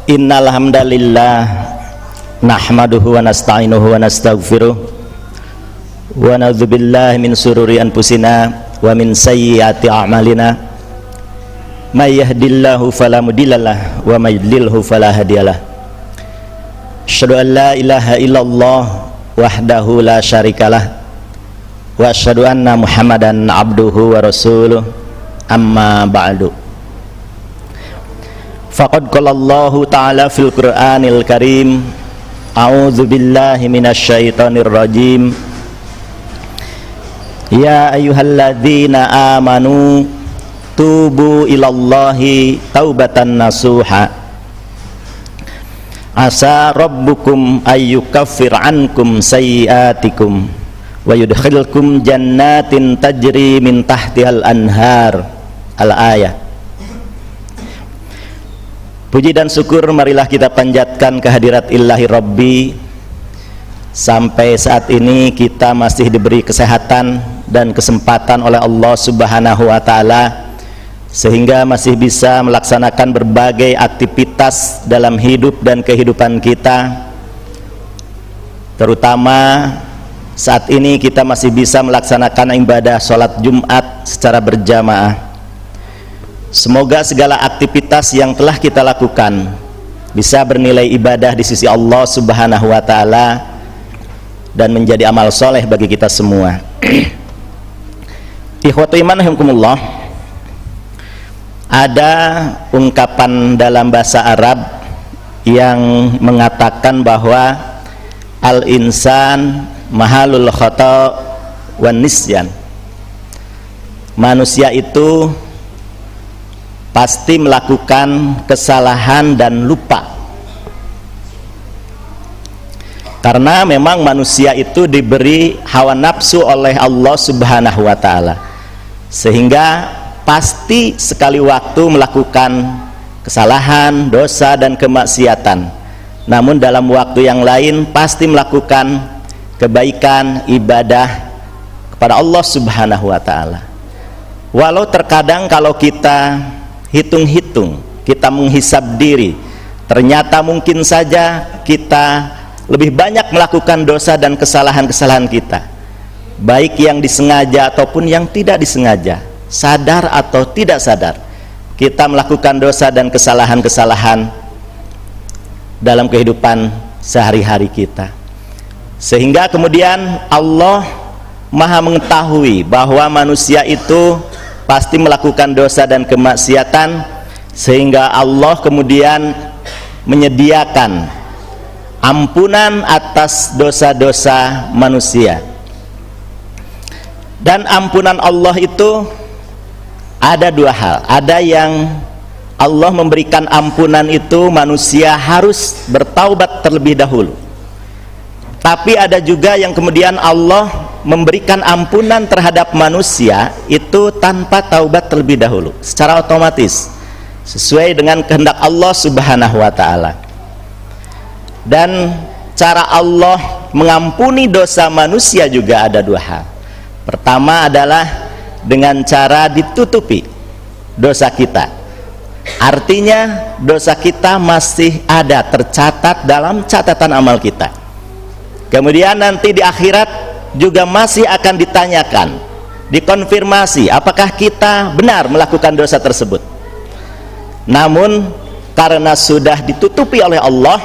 Innal hamdalillah nahmaduhu wa nasta'inuhu wa nastaghfiruh wa na'udzubillahi min sururi anfusina wa min sayyiati a'malina may yahdihillahu fala mudhillalah wa may yudlilhu fala hadiyalah. Asyhadu an la ilaha illallah wahdahu la syarikalah wa asyhadu anna Muhammadan abduhu wa rasuluh, amma ba'du. Faqad qala Allahu ta'ala fil Qur'anil Karim, a'udzu billahi minasyaitonir rajim. Ya ayyuhalladzina amanu tubu ilallahi taubatan nasuha. Asa rabbukum ayyukaffir ankum sayyiatikum wa yudkhilkum jannatin tajri min tahtihal anhar. Al-ayah. Puji dan syukur marilah kita panjatkan kehadirat Ilahi Rabbi. Sampai saat ini kita masih diberi kesehatan dan kesempatan oleh Allah Subhanahu wa Ta'ala, sehingga masih bisa melaksanakan berbagai aktivitas dalam hidup dan kehidupan kita. Terutama saat ini kita masih bisa melaksanakan ibadah sholat Jumat secara berjamaah. Semoga segala aktivitas yang telah kita lakukan bisa bernilai ibadah di sisi Allah Subhanahu wa Ta'ala dan menjadi amal soleh bagi kita semua. Ikhwatu iman rahimakumullah, ada ungkapan dalam bahasa Arab yang mengatakan bahwa al-insan mahalul khata' wan nisyan. Manusia itu pasti melakukan kesalahan dan lupa, karena memang manusia itu diberi hawa nafsu oleh Allah Subhanahu wa Ta'ala, sehingga pasti sekali waktu melakukan kesalahan, dosa dan kemaksiatan. Namun dalam waktu yang lain pasti melakukan kebaikan, ibadah kepada Allah Subhanahu wa Ta'ala. Walau terkadang kalau kita hitung-hitung, kita menghisab diri, ternyata mungkin saja kita lebih banyak melakukan dosa dan kesalahan-kesalahan kita, baik yang disengaja ataupun yang tidak disengaja, sadar atau tidak sadar, kita melakukan dosa dan kesalahan-kesalahan dalam kehidupan sehari-hari kita. Sehingga kemudian Allah Maha mengetahui bahwa manusia itu pasti melakukan dosa dan kemaksiatan, sehingga Allah kemudian menyediakan ampunan atas dosa-dosa manusia. Dan ampunan Allah itu ada dua hal. Ada yang Allah memberikan ampunan itu manusia harus bertaubat terlebih dahulu, tapi ada juga yang kemudian Allah memberikan ampunan terhadap manusia itu tanpa taubat terlebih dahulu, secara otomatis sesuai dengan kehendak Allah Subhanahu wa Ta'ala. Dan cara Allah mengampuni dosa manusia juga ada dua hal. Pertama adalah dengan cara ditutupi dosa kita, artinya dosa kita masih ada tercatat dalam catatan amal kita. Kemudian nanti di akhirat juga masih akan ditanyakan, dikonfirmasi apakah kita benar melakukan dosa tersebut. Namun karena sudah ditutupi oleh Allah,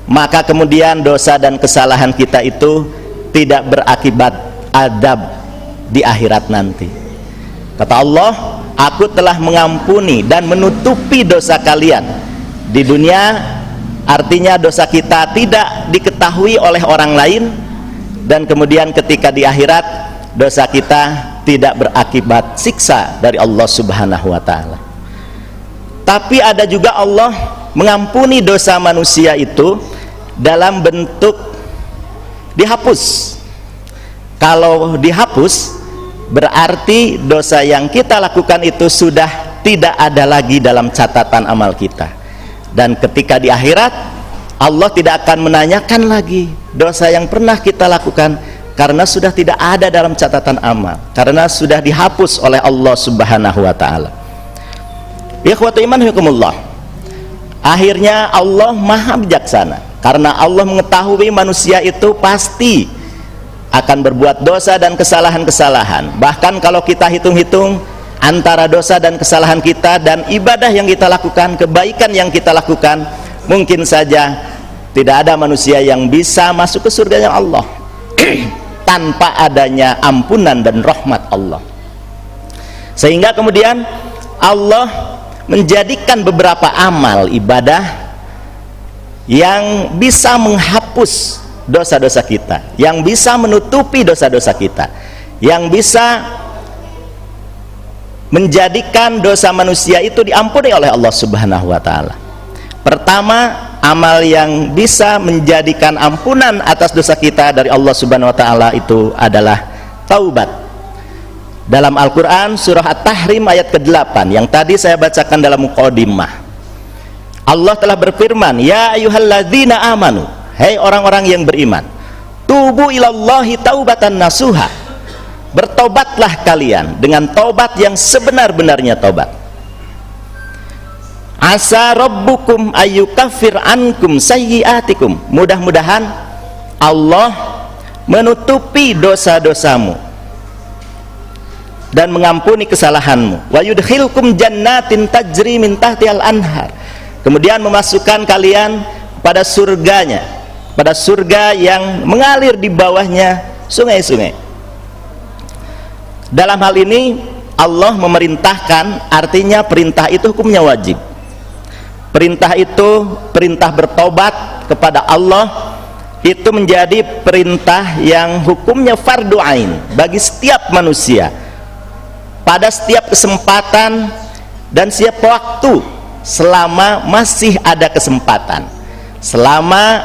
maka kemudian dosa dan kesalahan kita itu tidak berakibat adab di akhirat nanti. Kata Allah, aku telah mengampuni dan menutupi dosa kalian di dunia, artinya dosa kita tidak diketahui oleh orang lain, dan kemudian ketika di akhirat dosa kita tidak berakibat siksa dari Allah Subhanahu wa Ta'ala. Tapi ada juga Allah mengampuni dosa manusia itu dalam bentuk dihapus. Kalau dihapus berarti dosa yang kita lakukan itu sudah tidak ada lagi dalam catatan amal kita, dan ketika di akhirat Allah tidak akan menanyakan lagi dosa yang pernah kita lakukan, karena sudah tidak ada dalam catatan amal, karena sudah dihapus oleh Allah Subhanahu wa Ta'ala. Ikhwatu iman hukumullah, Akhirnya Allah maha bijaksana, karena Allah mengetahui manusia itu pasti akan berbuat dosa dan kesalahan-kesalahan. Bahkan kalau kita hitung-hitung antara dosa dan kesalahan kita dan ibadah yang kita lakukan, kebaikan yang kita lakukan, mungkin saja tidak ada manusia yang bisa masuk ke surganya Allah tanpa adanya ampunan dan rahmat Allah. Sehingga kemudian Allah menjadikan beberapa amal ibadah yang bisa menghapus dosa-dosa kita, yang bisa menutupi dosa-dosa kita, yang bisa menjadikan dosa manusia itu diampuni oleh Allah Subhanahu wa ta'ala. Pertama, amal yang bisa menjadikan ampunan atas dosa kita dari Allah Subhanahu wa ta'ala itu adalah taubat. Dalam Al-Quran surah At-Tahrim ayat ke-8 yang tadi saya bacakan dalam muqaddimah, Allah telah berfirman, ya ayyuhalladzina amanu, hai orang-orang yang beriman, tubu ilallahi taubatan nasuha, bertobatlah kalian dengan taubat yang sebenar-benarnya taubat. Asa rabbukum ayyukaffir ankum sayyiatikum, mudah-mudahan Allah menutupi dosa-dosamu dan mengampuni kesalahanmu. Wa yudkhilkum jannatin tajri min tahtihal anhar, kemudian memasukkan kalian pada surganya, pada surga yang mengalir di bawahnya sungai-sungai. Dalam hal ini Allah memerintahkan, artinya perintah itu hukumnya wajib. Perintah itu perintah bertobat kepada Allah, itu menjadi perintah yang hukumnya fardu ain bagi setiap manusia pada setiap kesempatan dan setiap waktu, selama masih ada kesempatan, selama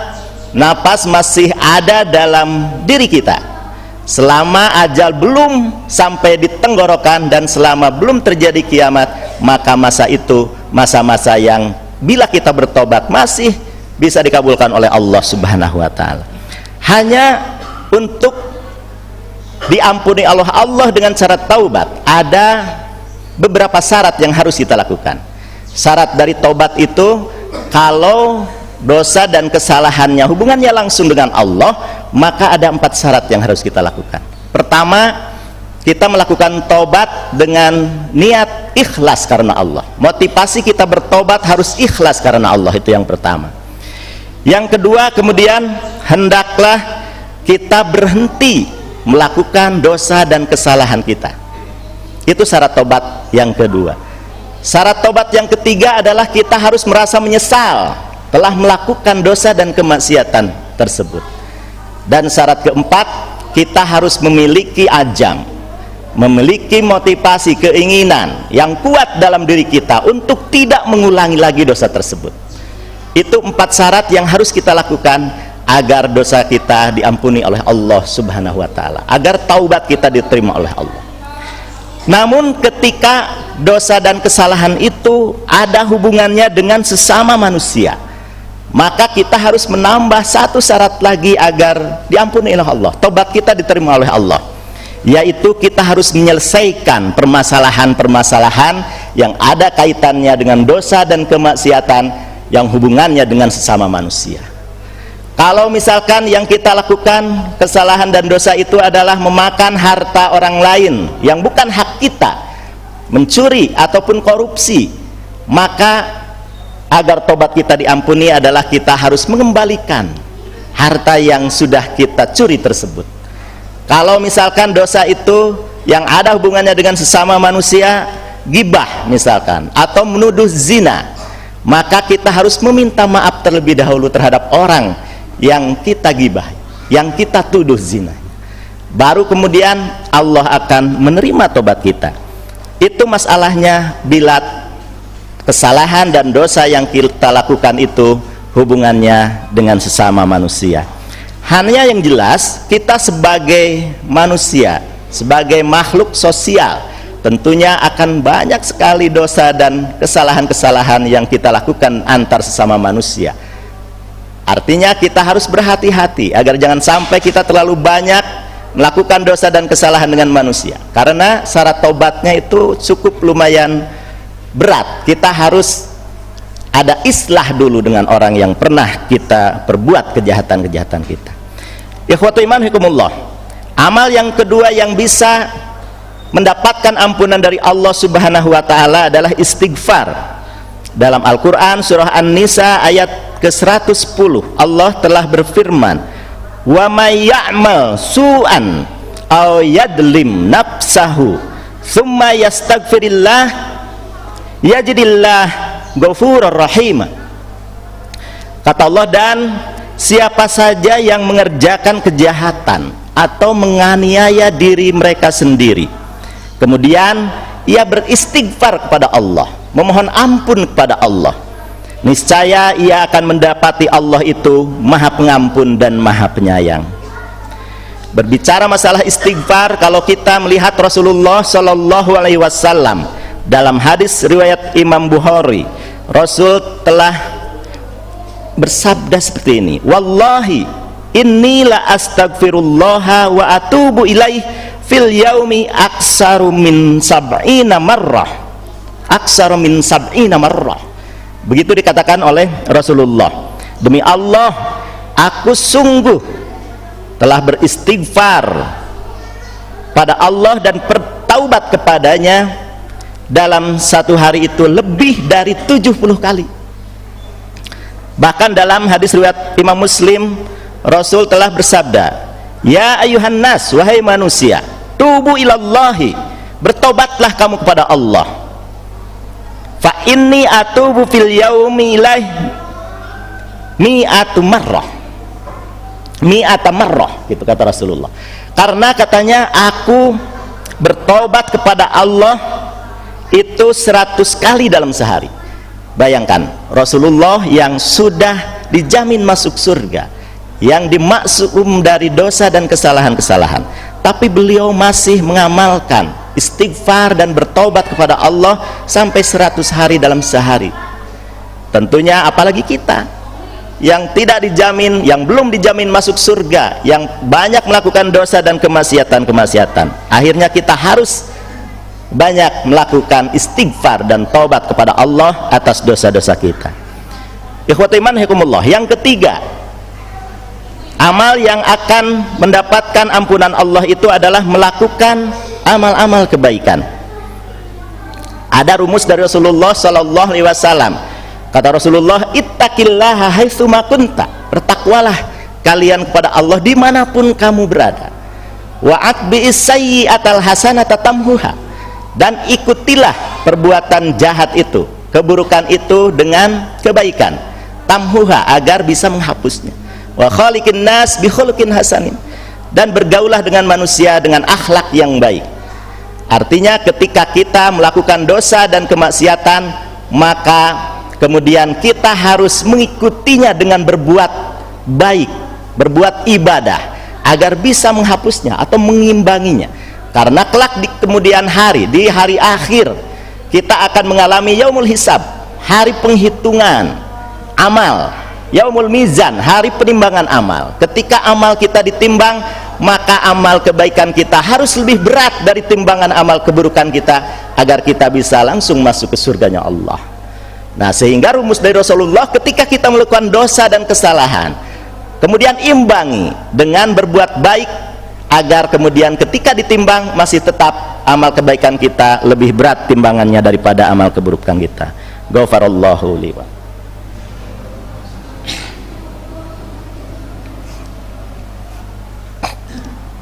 napas masih ada dalam diri kita, selama ajal belum sampai di tenggorokan, dan selama belum terjadi kiamat, maka masa itu masa-masa yang bila kita bertobat masih bisa dikabulkan oleh Allah Subhanahu wa ta'ala. Hanya untuk diampuni Allah dengan cara taubat, ada beberapa syarat yang harus kita lakukan. Syarat dari taubat itu, kalau dosa dan kesalahannya hubungannya langsung dengan Allah, maka ada 4 syarat yang harus kita lakukan. Pertama, kita melakukan taubat dengan niat ikhlas karena Allah. Motivasi kita bertobat harus ikhlas karena Allah, itu yang pertama. Yang kedua, kemudian hendaklah kita berhenti melakukan dosa dan kesalahan kita. Itu syarat tobat yang kedua. Syarat tobat yang ketiga adalah kita harus merasa menyesal telah melakukan dosa dan kemaksiatan tersebut. Dan syarat keempat, kita harus memiliki ajang, memiliki motivasi, keinginan yang kuat dalam diri kita untuk tidak mengulangi lagi dosa tersebut. Itu 4 syarat yang harus kita lakukan agar dosa kita diampuni oleh Allah Subhanahu wa ta'ala, agar taubat kita diterima oleh Allah. Namun ketika dosa dan kesalahan itu ada hubungannya dengan sesama manusia, maka kita harus menambah 1 syarat lagi agar diampuni oleh Allah, taubat kita diterima oleh Allah, yaitu kita harus menyelesaikan permasalahan-permasalahan yang ada kaitannya dengan dosa dan kemaksiatan yang hubungannya dengan sesama manusia. Kalau misalkan yang kita lakukan kesalahan dan dosa itu adalah memakan harta orang lain yang bukan hak kita, mencuri ataupun korupsi, maka agar tobat kita diampuni adalah kita harus mengembalikan harta yang sudah kita curi tersebut. Kalau misalkan dosa itu yang ada hubungannya dengan sesama manusia, gibah misalkan, atau menuduh zina, maka kita harus meminta maaf terlebih dahulu terhadap orang yang kita gibah, yang kita tuduh zina. Baru kemudian Allah akan menerima tobat kita. Itu masalahnya bila kesalahan dan dosa yang kita lakukan itu hubungannya dengan sesama manusia. Hanya yang jelas, kita sebagai manusia, sebagai makhluk sosial, tentunya akan banyak sekali dosa dan kesalahan-kesalahan yang kita lakukan antar sesama manusia. Artinya kita harus berhati-hati agar jangan sampai kita terlalu banyak melakukan dosa dan kesalahan dengan manusia, karena syarat tobatnya itu cukup lumayan berat. Kita harus ada islah dulu dengan orang yang pernah kita perbuat kejahatan-kejahatan kita. Ikhwatu iman hikumullah, amal yang kedua yang bisa mendapatkan ampunan dari Allah Subhanahu wa taala adalah istighfar. Dalam Al-Qur'an surah An-Nisa ayat ke-110 Allah telah berfirman, wa may ya'mal su'an aw yadlim nafsahu thumma yastaghfirillah yajidillah ghafurur rahim. Kata Allah, dan siapa saja yang mengerjakan kejahatan atau menganiaya diri mereka sendiri, kemudian ia beristighfar kepada Allah, memohon ampun kepada Allah, niscaya ia akan mendapati Allah itu Maha Pengampun dan Maha Penyayang. Berbicara masalah istighfar, kalau kita melihat Rasulullah Shallallahu Alaihi Wasallam dalam hadis riwayat Imam Bukhari, Rasul telah bersabda seperti ini, wallahi inni la astaghfirullah wa atubu ilaih fil yaumi aksaru min sab'ina marrah, aksaru min sab'ina marrah. Begitu dikatakan oleh Rasulullah, demi Allah aku sungguh telah beristighfar pada Allah dan bertaubat kepadanya dalam satu hari itu lebih dari 70 kali. Bahkan dalam hadis riwayat Imam Muslim, Rasul telah bersabda, ya ayuhan nas, wahai manusia, tubu ilallahi, bertobatlah kamu kepada Allah, fa inni atubu fil yaumi ilaih mi'atu marrah, mi'ata marrah, gitu kata Rasulullah. Karena katanya aku bertobat kepada Allah itu 100 kali dalam sehari. Bayangkan, Rasulullah yang sudah dijamin masuk surga, yang dimaksum dari dosa dan kesalahan-kesalahan, tapi beliau masih mengamalkan istighfar dan bertobat kepada Allah sampai 100 hari dalam sehari. Tentunya apalagi kita yang tidak dijamin, yang belum dijamin masuk surga, yang banyak melakukan dosa dan kemaksiatan-kemaksiatan. Akhirnya kita harus banyak melakukan istighfar dan taubat kepada Allah atas dosa-dosa kita. Ikhwati iman hikumullah, yang ketiga, amal yang akan mendapatkan ampunan Allah itu adalah melakukan amal-amal kebaikan. Ada rumus dari Rasulullah Sallallahu Alaihi Wasallam. Kata Rasulullah, ittaqillaha haitsu ma kunta, bertakwalah kalian kepada Allah dimanapun kamu berada. Wa atbi'is sayyi'atal hasanata tamhuha, dan ikutilah perbuatan jahat itu, keburukan itu dengan kebaikan, tamhuha, agar bisa menghapusnya. Wa khaliqin nas bi khuluqin hasanin, dan bergaulah dengan manusia dengan akhlak yang baik. Artinya ketika kita melakukan dosa dan kemaksiatan, maka kemudian kita harus mengikutinya dengan berbuat baik, berbuat ibadah, agar bisa menghapusnya atau mengimbanginya. Karena kelak di kemudian hari, di hari akhir, kita akan mengalami yaumul hisab, hari penghitungan amal, yaumul mizan, hari penimbangan amal. Ketika amal kita ditimbang, maka amal kebaikan kita harus lebih berat dari timbangan amal keburukan kita, agar kita bisa langsung masuk ke surganya Allah. Nah, sehingga rumus dari Rasulullah, ketika kita melakukan dosa dan kesalahan, kemudian imbangi dengan berbuat baik, agar kemudian ketika ditimbang masih tetap amal kebaikan kita lebih berat timbangannya daripada amal keburukan kita. Ghafarallahu li wa.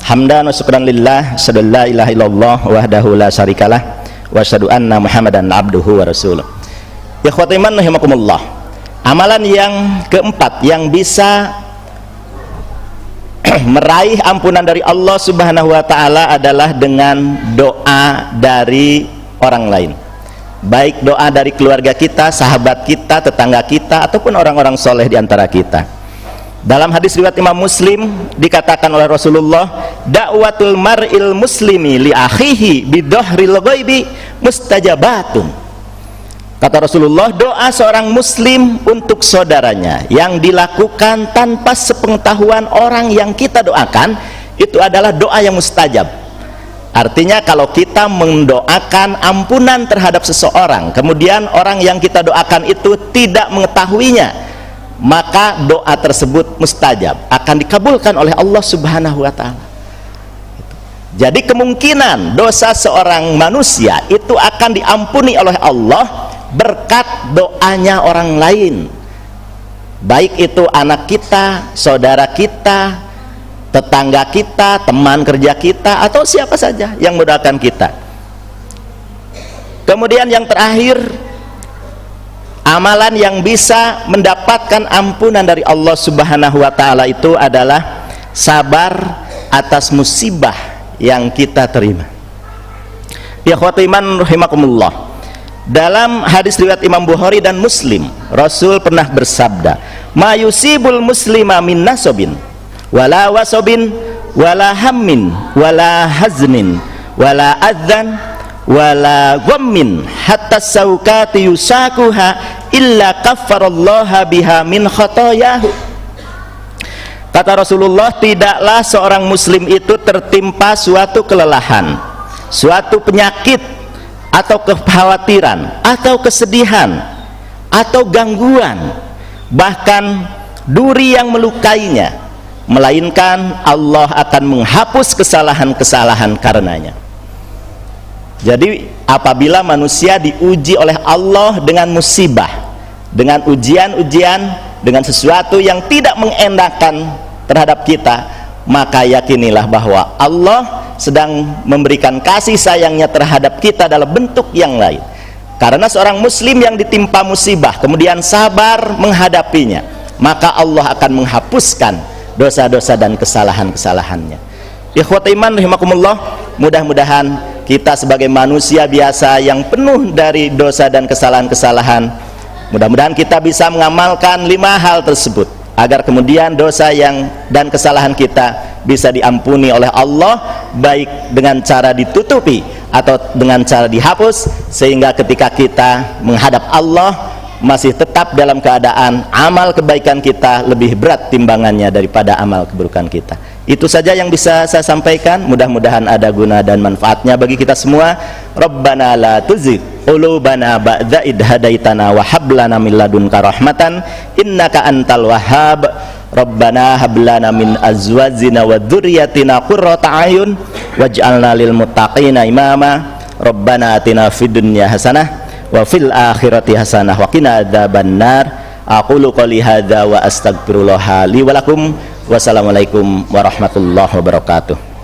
Hamdan wa syukran lillah, asyhadu la ilaha illallah wahdahu la syarikalah, wa asyhadu anna Muhammadan abduhu wa rasuluh. Ikhwati iman rahimakumullah, amalan yang keempat yang bisa meraih ampunan dari Allah Subhanahu wa taala adalah dengan doa dari orang lain, baik doa dari keluarga kita, sahabat kita, tetangga kita, ataupun orang-orang soleh di antara kita. Dalam hadis riwayat Imam Muslim dikatakan oleh Rasulullah, da'watul mar'il muslimi li akhihi bidhahril ghaibi mustajabatun. Kata Rasulullah, doa seorang muslim untuk saudaranya yang dilakukan tanpa sepengetahuan orang yang kita doakan, itu adalah doa yang mustajab. Artinya kalau kita mendoakan ampunan terhadap seseorang, kemudian orang yang kita doakan itu tidak mengetahuinya, maka doa tersebut mustajab, akan dikabulkan oleh Allah Subhanahu wa Ta'ala. Jadi kemungkinan dosa seorang manusia itu akan diampuni oleh Allah berkat doanya orang lain, baik itu anak kita, saudara kita, tetangga kita, teman kerja kita, atau siapa saja yang mendoakan kita. Kemudian yang terakhir, amalan yang bisa mendapatkan ampunan dari Allah Subhanahu wa Ta'ala itu adalah sabar atas musibah yang kita terima. Ya khawati iman rahimakumullah, dalam hadis riwayat Imam Bukhari dan Muslim, Rasul pernah bersabda, ma yusibul muslima min nasobin wala wasobin wala hammin wala haznin wala adzan wala ghammin hatta saukati yusakuha illa kaffarallaha biha min khotoyahu. Kata Rasulullah, tidaklah seorang muslim itu tertimpa suatu kelelahan, suatu penyakit, atau kekhawatiran, atau kesedihan, atau gangguan, bahkan duri yang melukainya, melainkan Allah akan menghapus kesalahan-kesalahan karenanya. Jadi apabila manusia diuji oleh Allah dengan musibah, dengan ujian-ujian, dengan sesuatu yang tidak mengenakan terhadap kita, maka yakinilah bahwa Allah sedang memberikan kasih sayangnya terhadap kita dalam bentuk yang lain. Karena seorang muslim yang ditimpa musibah kemudian sabar menghadapinya, maka Allah akan menghapuskan dosa-dosa dan kesalahan-kesalahannya. Ikhwati iman rahimakumullah, mudah-mudahan kita sebagai manusia biasa yang penuh dari dosa dan kesalahan-kesalahan, mudah-mudahan kita bisa mengamalkan 5 hal tersebut agar kemudian dosa yang dan kesalahan kita bisa diampuni oleh Allah, baik dengan cara ditutupi atau dengan cara dihapus, sehingga ketika kita menghadap Allah masih tetap dalam keadaan amal kebaikan kita lebih berat timbangannya daripada amal keburukan kita. Itu saja yang bisa saya sampaikan, mudah-mudahan ada guna dan manfaatnya bagi kita semua. Rabbana la tuzigh qulubana ba'da idh hadaitana wa hab lana min ladunka rahmatan innaka antal wahhab. Rabbana hab lana min azwajina wa dzurriyyatina qurrata a'yun waj'alna lil muttaqina imama. Rabbana atina fid dunya hasanah wa fil akhirati hasanah wa qina adzabannar. Aqulu qouli hadza wa astaghfirullah li wa lakum. Wassalamualaikum warahmatullahi wabarakatuh.